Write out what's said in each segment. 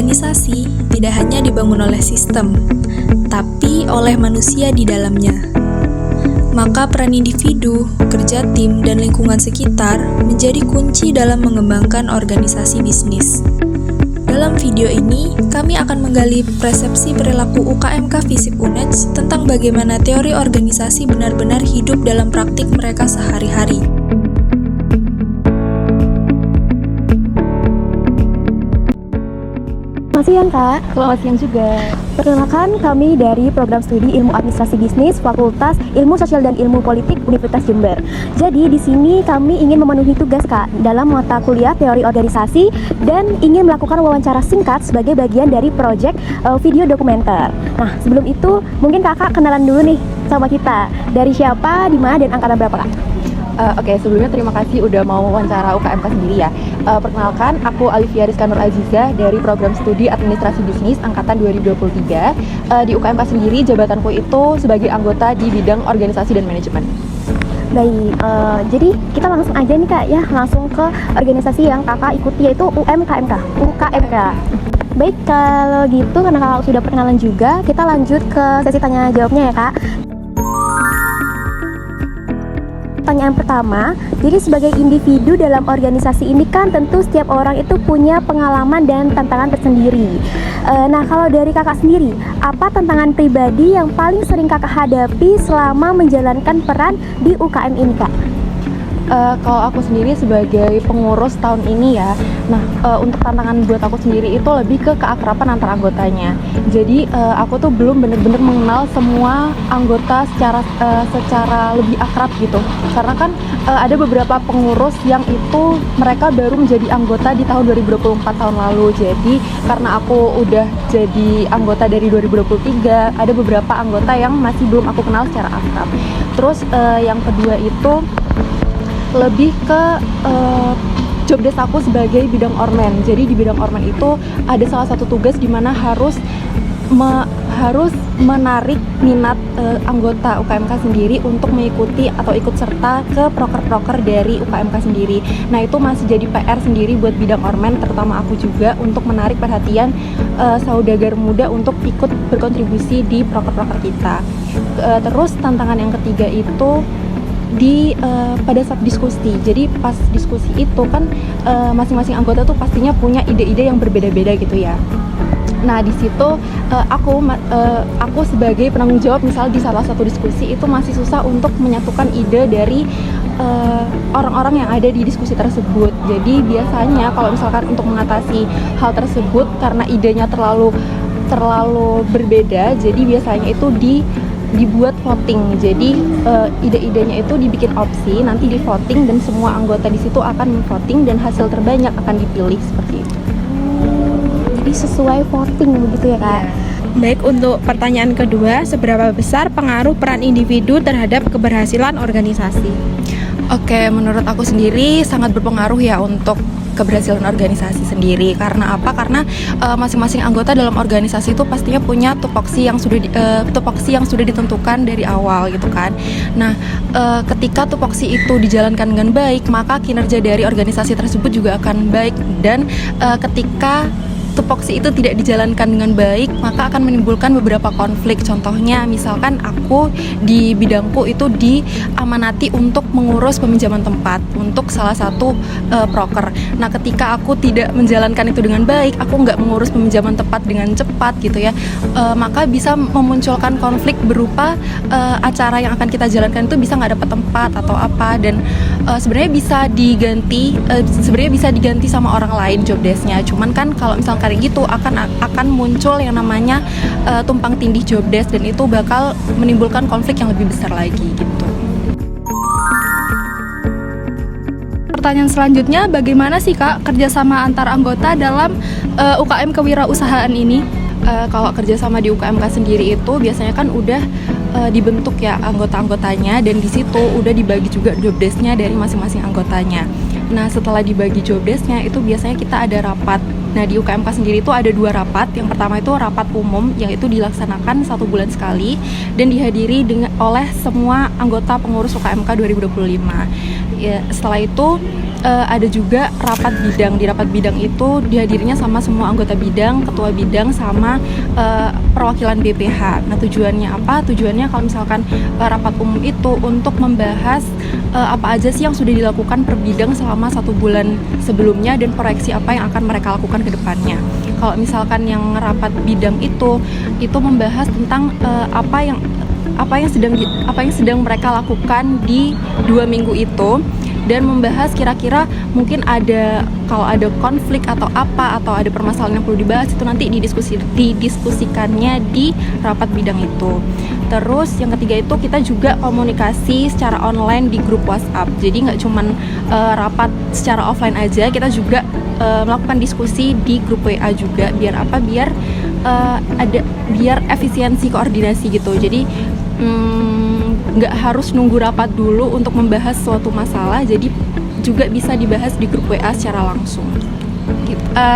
Organisasi tidak hanya dibangun oleh sistem, tapi oleh manusia di dalamnya. Maka peran individu, kerja tim, dan lingkungan sekitar menjadi kunci dalam mengembangkan organisasi bisnis. Dalam video ini, kami akan menggali persepsi perilaku UKMK FISIP UNEJ tentang bagaimana teori organisasi benar-benar hidup dalam praktik mereka sehari-hari. Selamat siang Kak. Selamat siang juga. Perkenalkan, kami dari Program Studi Ilmu Administrasi Bisnis Fakultas Ilmu Sosial dan Ilmu Politik Universitas Jember. Jadi di sini kami ingin memenuhi tugas Kak dalam mata kuliah teori organisasi dan ingin melakukan wawancara singkat sebagai bagian dari proyek video dokumenter. Nah, sebelum itu mungkin Kakak kenalan dulu nih sama kita. Dari siapa, di mana, dan angkatan berapa Kak? Oke, sebelumnya terima kasih udah mau wawancara UKMK sendiri ya. Perkenalkan, aku Alivia Rizka Nur Azizah dari Program Studi Administrasi Bisnis Angkatan 2023. Di UKMK sendiri, jabatanku itu sebagai anggota di bidang organisasi dan manajemen. Baik, jadi kita langsung aja nih Kak ya, langsung ke organisasi yang Kakak ikuti yaitu UKMK. Baik, kalau gitu karena Kakak sudah perkenalan juga, kita lanjut ke sesi tanya jawabnya ya Kak. Pertanyaan pertama, jadi sebagai individu dalam organisasi ini kan tentu setiap orang itu punya pengalaman dan tantangan tersendiri. Nah, kalau dari Kakak sendiri, apa tantangan pribadi yang paling sering Kakak hadapi selama menjalankan peran di UKM ini Kak? Kalau aku sendiri sebagai pengurus tahun ini ya, nah untuk tantangan buat aku sendiri itu lebih ke keakraban antar anggotanya. Jadi aku tuh belum benar-benar mengenal semua anggota secara lebih akrab gitu. Karena kan ada beberapa pengurus yang itu mereka baru menjadi anggota di tahun 2024 tahun lalu. Jadi karena aku udah jadi anggota dari 2023, ada beberapa anggota yang masih belum aku kenal secara akrab. Terus yang kedua itu lebih ke job desk aku sebagai bidang ormen. Jadi di bidang ormen itu ada salah satu tugas di mana harus menarik minat anggota UKMK sendiri untuk mengikuti atau ikut serta ke proker-proker dari UKMK sendiri. Nah, itu masih jadi PR sendiri buat bidang ormen, terutama aku juga untuk menarik perhatian saudagar muda untuk ikut berkontribusi di proker-proker kita. Terus tantangan yang ketiga itu pada saat diskusi. Jadi pas diskusi itu kan masing-masing anggota tuh pastinya punya ide-ide yang berbeda-beda gitu ya. Nah, di situ aku sebagai penanggung jawab misal di salah satu diskusi itu masih susah untuk menyatukan ide dari orang-orang yang ada di diskusi tersebut. Jadi biasanya kalau misalkan untuk mengatasi hal tersebut karena idenya terlalu berbeda, jadi biasanya itu dibuat voting. Jadi ide-idenya itu dibikin opsi, nanti di voting dan semua anggota di situ akan voting dan hasil terbanyak akan dipilih seperti itu. Jadi sesuai voting begitu ya Kak? Baik, untuk pertanyaan kedua, seberapa besar pengaruh peran individu terhadap keberhasilan organisasi? Oke, menurut aku sendiri sangat berpengaruh ya untuk keberhasilan organisasi sendiri. Karena apa? Karena masing-masing anggota dalam organisasi itu pastinya punya tupoksi yang sudah ditentukan dari awal gitu kan. Nah, ketika tupoksi itu dijalankan dengan baik, maka kinerja dari organisasi tersebut juga akan baik. Dan ketika tupoksi itu tidak dijalankan dengan baik, maka akan menimbulkan beberapa konflik. Contohnya, misalkan aku di bidangku itu diamanati untuk mengurus peminjaman tempat untuk salah satu proker. Nah, ketika aku tidak menjalankan itu dengan baik, aku nggak mengurus peminjaman tempat dengan cepat gitu ya, maka bisa memunculkan konflik berupa acara yang akan kita jalankan itu bisa nggak dapat tempat atau apa. Dan sebenarnya bisa diganti sama orang lain job desk-nya. Cuman kan kalau misalkan kayak gitu akan muncul yang namanya tumpang tindih job desk, dan itu bakal menimbulkan konflik yang lebih besar lagi gitu. Pertanyaan selanjutnya, bagaimana sih Kak kerjasama antar anggota dalam UKM kewirausahaan ini? Kalau kerjasama di UKMK sendiri itu biasanya kan udah dibentuk ya anggota-anggotanya, dan di situ udah dibagi juga job desk-nya dari masing-masing anggotanya. Nah, setelah dibagi job desk-nya itu biasanya kita ada rapat. Nah, di UKMK sendiri itu ada 2 rapat. Yang pertama itu rapat umum, yang itu dilaksanakan 1 bulan sekali dan dihadiri oleh semua anggota pengurus UKMK 2025. Ya, setelah itu ada juga rapat bidang. Di rapat bidang itu dihadirinya sama semua anggota bidang, ketua bidang, sama perwakilan BPH. Nah, tujuannya apa? Tujuannya kalau misalkan rapat umum itu untuk membahas apa aja sih yang sudah dilakukan per bidang selama 1 bulan sebelumnya dan proyeksi apa yang akan mereka lakukan ke depannya. Kalau misalkan yang rapat bidang itu membahas tentang apa yang sedang mereka lakukan di 2 minggu itu, dan membahas kira-kira mungkin kalau ada konflik atau ada permasalahan yang perlu dibahas, itu nanti didiskusikannya di rapat bidang itu. Terus yang ketiga itu kita juga komunikasi secara online di grup WhatsApp. Jadi nggak cuman rapat secara offline aja, kita juga melakukan diskusi di grup WA juga. Biar apa? Biar efisiensi koordinasi gitu. Jadi nggak harus nunggu rapat dulu untuk membahas suatu masalah, jadi juga bisa dibahas di grup WA secara langsung.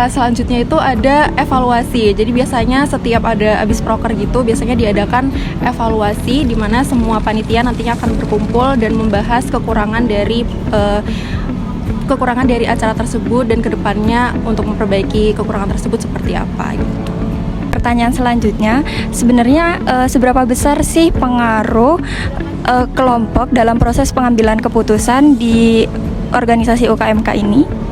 Selanjutnya itu ada evaluasi. Jadi biasanya setiap ada abis proker gitu, biasanya diadakan evaluasi di mana semua panitia nantinya akan berkumpul dan membahas kekurangan dari acara tersebut dan kedepannya untuk memperbaiki kekurangan tersebut seperti apa gitu. Pertanyaan selanjutnya, sebenarnya seberapa besar sih pengaruh kelompok dalam proses pengambilan keputusan di organisasi UKMK ini?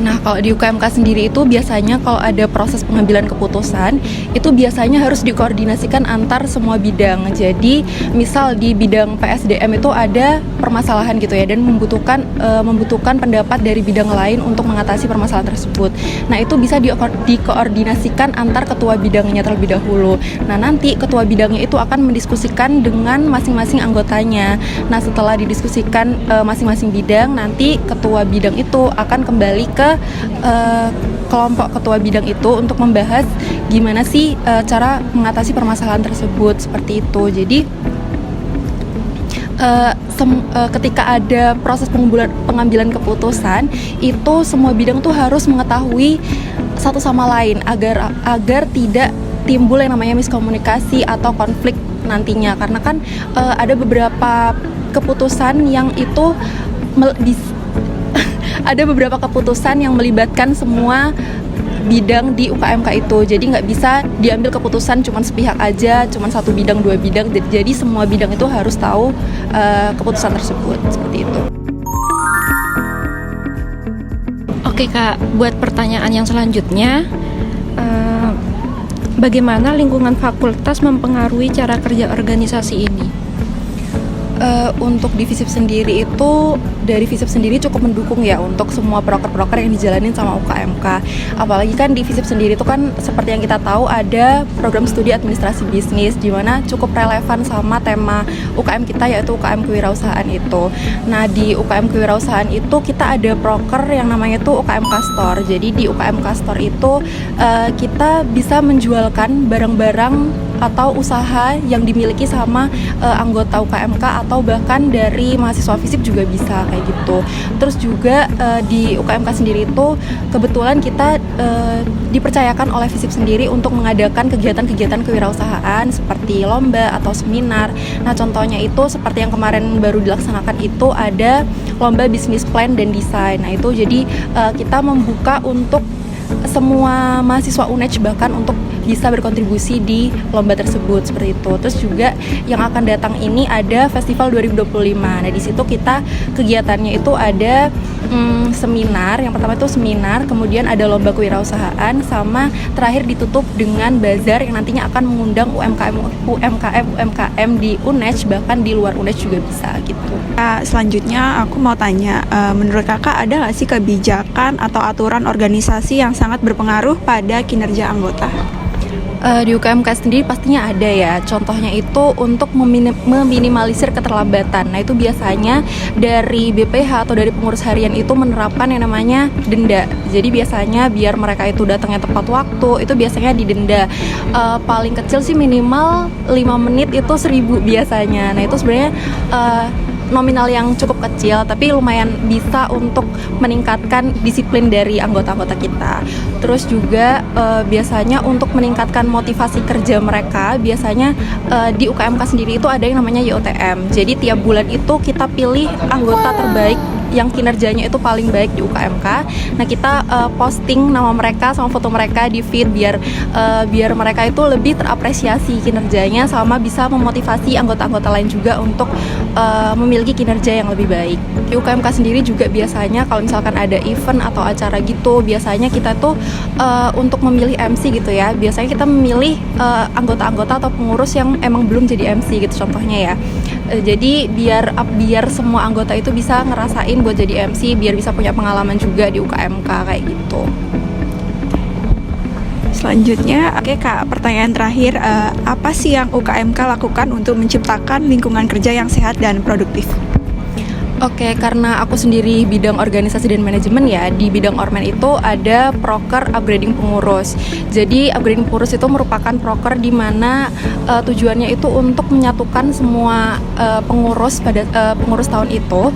Nah, kalau di UKMK sendiri itu biasanya kalau ada proses pengambilan keputusan, itu biasanya harus dikoordinasikan antar semua bidang. Jadi, misal di bidang PSDM itu ada permasalahan gitu ya, dan membutuhkan pendapat dari bidang lain untuk mengatasi permasalahan tersebut. Nah, itu bisa dikoordinasikan antar ketua bidangnya terlebih dahulu. Nah, nanti ketua bidangnya itu akan mendiskusikan dengan masing-masing anggotanya. Nah, setelah didiskusikan masing-masing bidang, nanti ketua bidang itu akan kembali ke kelompok ketua bidang itu untuk membahas gimana sih cara mengatasi permasalahan tersebut, seperti itu. Jadi ketika ada proses pengambilan keputusan itu semua bidang tuh harus mengetahui satu sama lain agar tidak timbul yang namanya miskomunikasi atau konflik nantinya, karena kan ada beberapa keputusan yang itu ada beberapa keputusan yang melibatkan semua bidang di UKMK itu. Jadi nggak bisa diambil keputusan cuma sepihak aja, cuma 1 bidang 2 bidang. Jadi semua bidang itu harus tahu keputusan tersebut, seperti itu. Oke Kak, buat pertanyaan yang selanjutnya, bagaimana lingkungan fakultas mempengaruhi cara kerja organisasi ini? Untuk di FISIP sendiri itu, dari FISIP sendiri cukup mendukung ya untuk semua proker-proker yang dijalanin sama UKMK. Apalagi kan di FISIP sendiri itu kan seperti yang kita tahu ada program studi administrasi bisnis, di mana cukup relevan sama tema UKM kita, yaitu UKM kewirausahaan itu. Nah, di UKM kewirausahaan itu kita ada proker yang namanya tuh UKM Kastor. Jadi di UKM Kastor itu kita bisa menjualkan barang-barang atau usaha yang dimiliki sama anggota UKMK atau bahkan dari mahasiswa FISIP juga bisa kayak gitu. Terus juga di UKMK sendiri itu kebetulan kita dipercayakan oleh FISIP sendiri untuk mengadakan kegiatan-kegiatan kewirausahaan seperti lomba atau seminar. Nah, contohnya itu seperti yang kemarin baru dilaksanakan itu ada lomba bisnis plan dan desain. Nah, itu jadi kita membuka untuk semua mahasiswa UNEJ bahkan untuk bisa berkontribusi di lomba tersebut, seperti itu. Terus juga yang akan datang ini ada Festival 2025. Nah, di situ kita kegiatannya itu ada seminar. Yang pertama itu seminar, kemudian ada lomba kewirausahaan, sama terakhir ditutup dengan bazar yang nantinya akan mengundang UMKM di UNEJ, bahkan di luar UNEJ juga bisa gitu. Selanjutnya aku mau tanya, menurut kakak ada nggak sih kebijakan atau aturan organisasi yang sangat berpengaruh pada kinerja anggota? Di UKMK sendiri pastinya ada ya. Contohnya itu untuk meminimalisir keterlambatan. Nah, itu biasanya dari BPH atau dari pengurus harian itu menerapkan yang namanya denda. Jadi biasanya biar mereka itu datangnya tepat waktu, itu biasanya didenda. Paling kecil sih minimal 5 menit itu 1.000 biasanya. Nah, itu sebenarnya nominal yang cukup kecil, tapi lumayan bisa untuk meningkatkan disiplin dari anggota-anggota kita. Terus juga biasanya untuk meningkatkan motivasi kerja mereka, biasanya di UKMK sendiri itu ada yang namanya YOTM. Jadi tiap bulan itu kita pilih anggota terbaik yang kinerjanya itu paling baik di UKMK. Nah, kita posting nama mereka sama foto mereka di feed biar mereka itu lebih terapresiasi kinerjanya, sama bisa memotivasi anggota-anggota lain juga untuk memiliki kinerja yang lebih baik. Di UKMK sendiri juga biasanya kalau misalkan ada event atau acara gitu, biasanya kita tuh untuk memilih MC gitu ya, biasanya kita memilih anggota-anggota atau pengurus yang emang belum jadi MC gitu contohnya ya. Jadi biar semua anggota itu bisa ngerasain buat jadi MC, biar bisa punya pengalaman juga di UKMK kayak gitu. Selanjutnya, oke Kak, pertanyaan terakhir, apa sih yang UKMK lakukan untuk menciptakan lingkungan kerja yang sehat dan produktif? Oke, karena aku sendiri bidang organisasi dan manajemen ya, di bidang ormen itu ada proker upgrading pengurus. Jadi upgrading pengurus itu merupakan proker di mana tujuannya itu untuk menyatukan semua pengurus pada pengurus tahun itu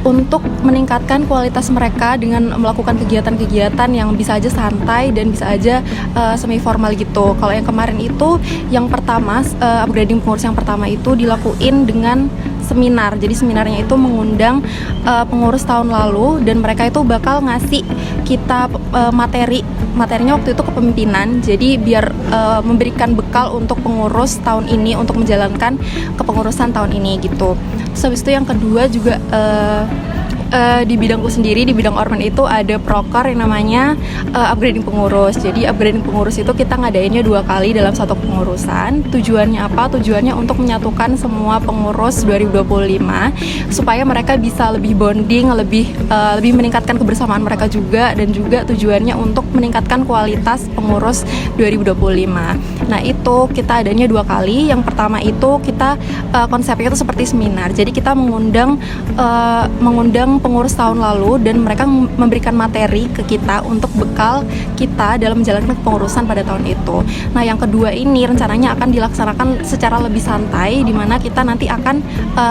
untuk meningkatkan kualitas mereka dengan melakukan kegiatan-kegiatan yang bisa aja santai dan bisa aja semi formal gitu. Kalau yang kemarin itu, yang pertama upgrading pengurus yang pertama itu dilakuin dengan seminar. Jadi seminarnya itu mengundang pengurus tahun lalu dan mereka itu bakal ngasih kita materinya waktu itu kepemimpinan. Jadi biar memberikan bekal untuk pengurus tahun ini untuk menjalankan kepengurusan tahun ini gitu. Terus habis itu yang kedua juga di bidangku sendiri, di bidang ormen itu ada proker yang namanya upgrading pengurus. Jadi upgrading pengurus itu kita ngadainnya 2 kali dalam satu pengurusan. Tujuannya apa? Tujuannya untuk menyatukan semua pengurus 2025 supaya mereka bisa lebih bonding, lebih meningkatkan kebersamaan mereka juga, dan juga tujuannya untuk meningkatkan kualitas pengurus 2025. Nah, itu kita adanya 2 kali. Yang pertama itu kita konsepnya itu seperti seminar. Jadi kita mengundang pengurus tahun lalu dan mereka memberikan materi ke kita untuk bekal kita dalam menjalankan kepengurusan pada tahun itu. Nah, yang kedua ini rencananya akan dilaksanakan secara lebih santai, di mana kita nanti akan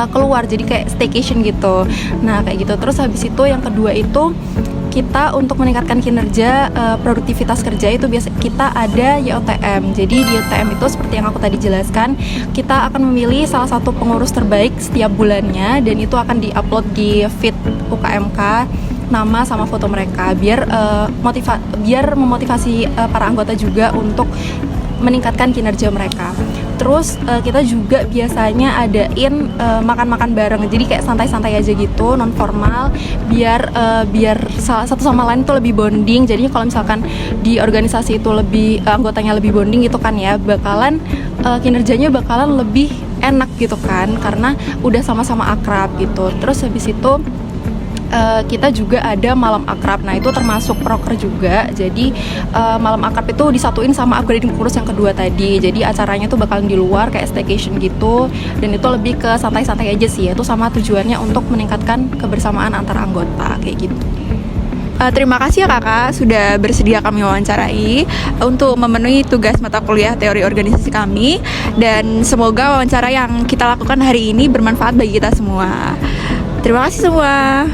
keluar jadi kayak staycation gitu. Nah, kayak gitu. Terus habis itu yang kedua itu kita untuk meningkatkan kinerja produktivitas kerja itu biasa kita ada YOTM. Jadi di YOTM itu seperti yang aku tadi jelaskan, kita akan memilih salah satu pengurus terbaik setiap bulannya dan itu akan diupload di feed UKMK nama sama foto mereka biar memotivasi para anggota juga untuk meningkatkan kinerja mereka. Terus kita juga biasanya adain makan-makan bareng, jadi kayak santai-santai aja gitu, non formal, biar satu sama lain tuh lebih bonding. Jadi kalau misalkan di organisasi itu anggotanya lebih bonding gitu kan ya, bakalan kinerjanya bakalan lebih enak gitu kan, karena udah sama-sama akrab gitu. Terus habis itu kita juga ada malam akrab. Nah, itu termasuk proker juga. Jadi malam akrab itu disatuin sama upgrading pengurus yang kedua tadi. Jadi acaranya tuh bakalan di luar kayak staycation gitu, dan itu lebih ke santai-santai aja sih. Itu sama tujuannya untuk meningkatkan kebersamaan antar anggota kayak gitu. Terima kasih ya Kakak sudah bersedia kami wawancarai untuk memenuhi tugas mata kuliah teori organisasi kami, dan semoga wawancara yang kita lakukan hari ini bermanfaat bagi kita semua. Terima kasih semua.